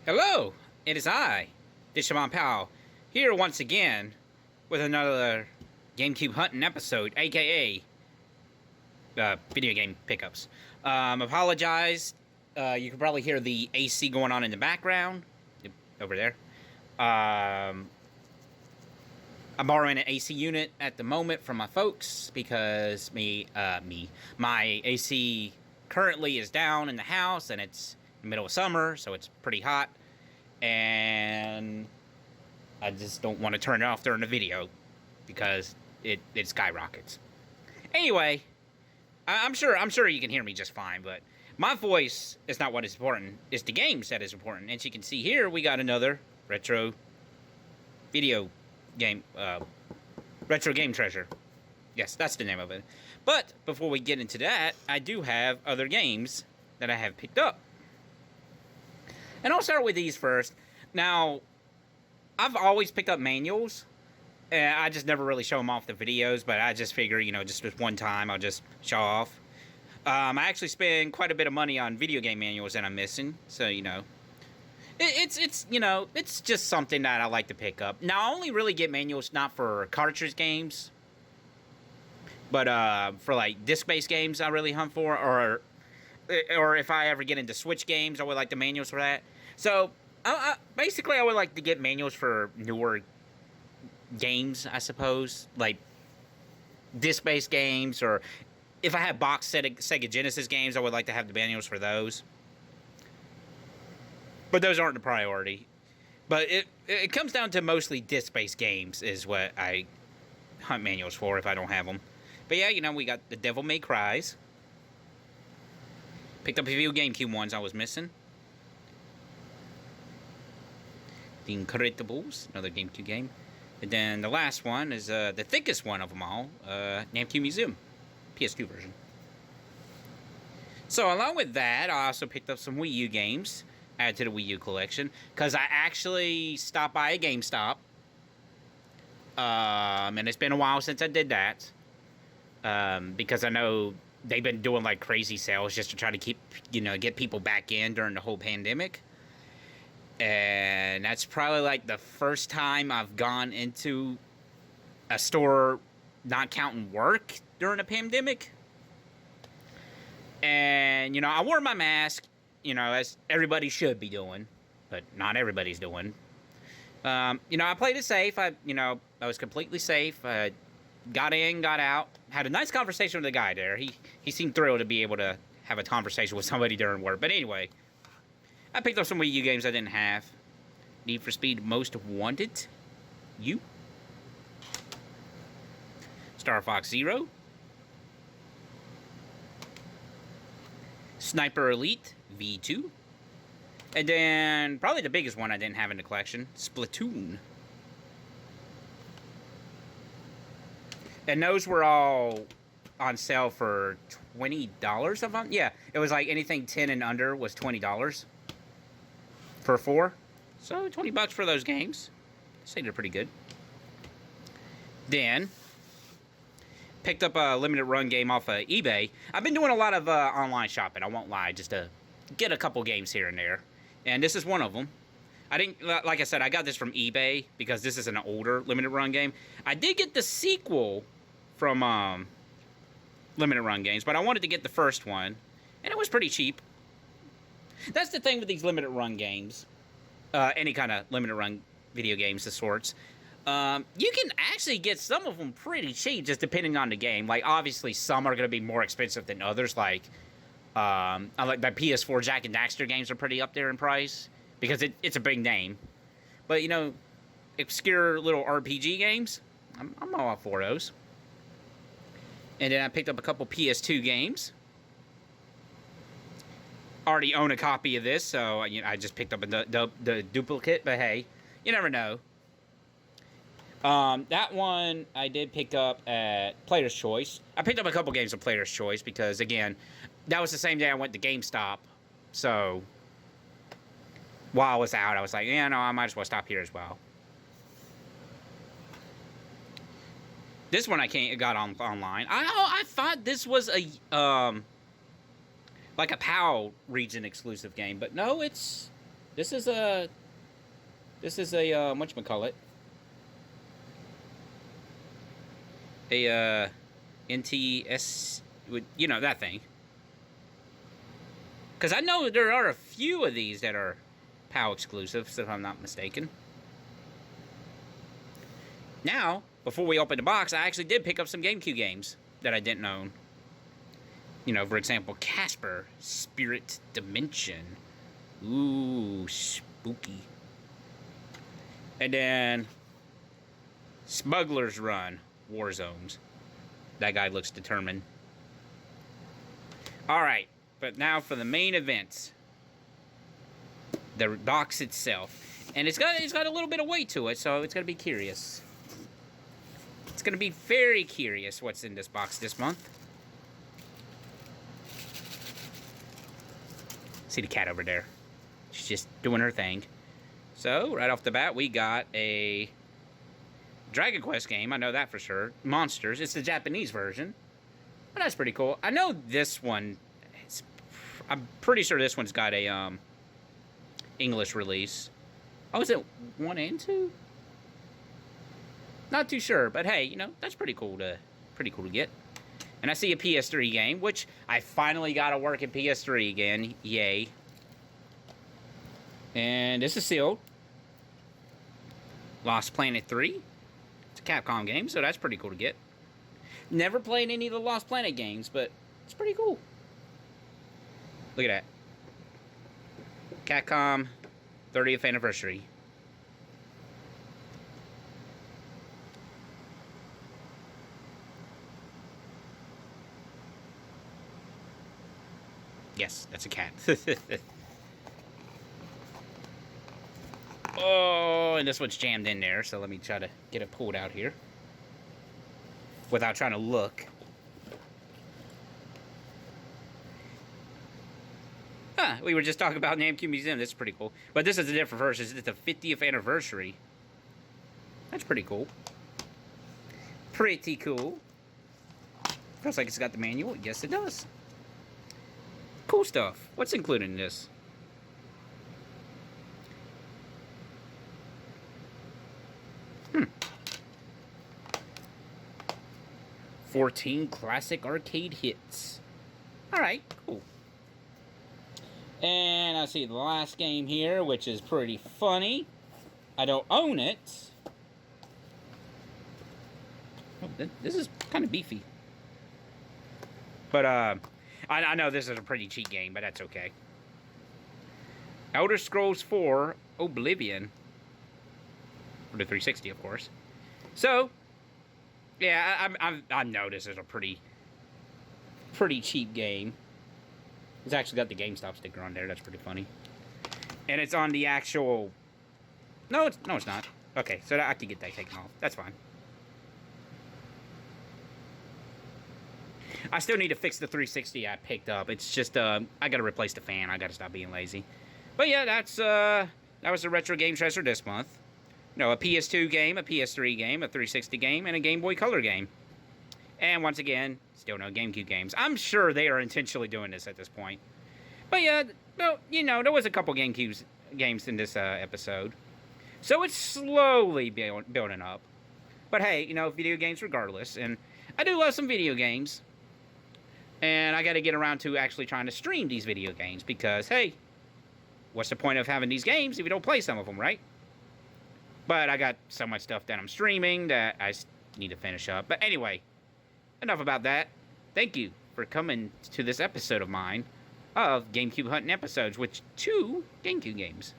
Hello, it is I, Dishamon Powell, here once again with another GameCube hunting episode, aka video game pickups. Apologize, you can probably hear the AC going on in the background, over there. I'm borrowing an AC unit at the moment from my folks because my AC currently is down in the house and it's the middle of summer, so it's pretty hot, and I just don't want to turn it off during the video because it skyrockets. Anyway, I'm sure you can hear me just fine, but my voice is not what is important. It's the games that is important. As you can see here, we got another retro video game, retro game treasure. Yes, that's the name of it. But before we get into that, I do have other games that I have picked up. And I'll start with these first. Now, I've always picked up manuals, and I just never really show them off the videos, but I just figure, just this one time, I'll just show off. I actually spend quite a bit of money on video game manuals that I'm missing, so, it's just something that I like to pick up. Now, I only really get manuals not for cartridge games, but for, like, disc-based games I really hunt for, or if I ever get into Switch games, I would like the manuals for that. So, basically, I would like to get manuals for newer games, I suppose. Like, disc-based games, or if I have box Sega Genesis games, I would like to have the manuals for those. But those aren't the priority. But it comes down to mostly disc-based games is what I hunt manuals for if I don't have them. But yeah, we got the Devil May Cry's. Picked up a few GameCube ones I was missing. The Incredibles, another GameCube game. And then the last one is the thickest one of them all, GameCube Museum, PS2 version. So along with that, I also picked up some Wii U games, added to the Wii U collection, because I actually stopped by a GameStop. And it's been a while since I did that. Because I know they've been doing like crazy sales just to try to keep, get people back in during the whole pandemic. And that's probably like the first time I've gone into a store not counting work during a pandemic. And, I wore my mask, as everybody should be doing, but not everybody's doing. I played it safe. I was completely safe. Got in, got out. Had a nice conversation with the guy there. He seemed thrilled to be able to have a conversation with somebody during work. But anyway, I picked up some Wii U games I didn't have. Need for Speed Most Wanted. You. Star Fox Zero. Sniper Elite V2. And then, probably the biggest one I didn't have in the collection, Splatoon. And those were all on sale for $20 a month. Yeah, it was like anything 10 and under was $20 for 4. So $20 for those games. I'd say they're pretty good. Then picked up a limited run game off of eBay. I've been doing a lot of online shopping, I won't lie, just to get a couple games here and there. And this is one of them. I didn't, like I said, I got this from eBay because this is an older limited run game. I did get the sequel from limited run games, but I wanted to get the first one, and it was pretty cheap. That's the thing with these limited run games, any kind of limited run video games of sorts. You can actually get some of them pretty cheap, just depending on the game. Like, obviously, some are going to be more expensive than others. Like, I like my PS4 Jack and Daxter games are pretty up there in price because it's a big name. But, obscure little RPG games, I'm all for those. And then I picked up a couple PS2 games. Already own a copy of this, so I just picked up the duplicate. But hey, you never know. That one I did pick up at Player's Choice. I picked up a couple games of Player's Choice because, again, that was the same day I went to GameStop. So while I was out, I was like, I might as well stop here as well. This one I got online. I thought this was a like a PAL region exclusive game, but no, it's This is a whatchamacallit, a NTS, you know, that thing. Because I know there are a few of these that are PAL exclusives, if I'm not mistaken. Now, before we open the box, I actually did pick up some GameCube games that I didn't own. You know, for example, Casper, Spirit Dimension. Ooh, spooky. And then Smuggler's Run, War Zones. That guy looks determined. Alright, but now for the main event. The box itself. And it's got a little bit of weight to it, so it's going to be curious. It's going to be very curious what's in this box this month. See the cat over there. She's just doing her thing. So, right off the bat, we got a Dragon Quest game. I know that for sure. Monsters. It's the Japanese version. But that's pretty cool. I know this one. I'm pretty sure this one's got a English release. Oh, is it 1 and 2? Not too sure, but hey, you know, that's pretty cool to get. And I see a PS3 game, which I finally got to work in PS3 again. Yay. And this is sealed. Lost Planet 3. It's a Capcom game, so that's pretty cool to get. Never played any of the Lost Planet games, but it's pretty cool. Look at that. Capcom 30th anniversary. Yes, that's a cat. Oh, and this one's jammed in there, so let me try to get it pulled out here. Without trying to look. Huh, we were just talking about GameCube Museum. This is pretty cool. But this is a different version. It's the 50th anniversary. That's pretty cool. Pretty cool. Feels like it's got the manual. Yes, it does. Cool stuff. What's included in this? Hmm. 14 classic arcade hits. Alright, cool. And I see the last game here, which is pretty funny. I don't own it. Oh, this is kind of beefy. But, I know this is a pretty cheap game, but that's okay. Elder Scrolls 4 Oblivion. For the 360, of course. So, yeah, I know this is a pretty cheap game. It's actually got the GameStop sticker on there. That's pretty funny. And it's on the actual... No, it's not. Okay, so I can get that taken off. That's fine. I still need to fix the 360 I picked up. It's just, I gotta replace the fan. I gotta stop being lazy. But yeah, that was the Retro Game Treasure this month. You know, a PS2 game, a PS3 game, a 360 game, and a Game Boy Color game. And once again, still no GameCube games. I'm sure they are intentionally doing this at this point. But yeah, well, you know, there was a couple GameCube games in this episode. So it's slowly building up. But hey, you know, video games regardless. And I do love some video games. And I got to get around to actually trying to stream these video games. Because, hey, what's the point of having these games if you don't play some of them, right? But I got so much stuff that I'm streaming that I need to finish up. But anyway, enough about that. Thank you for coming to this episode of mine of GameCube Hunting Episodes with 2 GameCube games.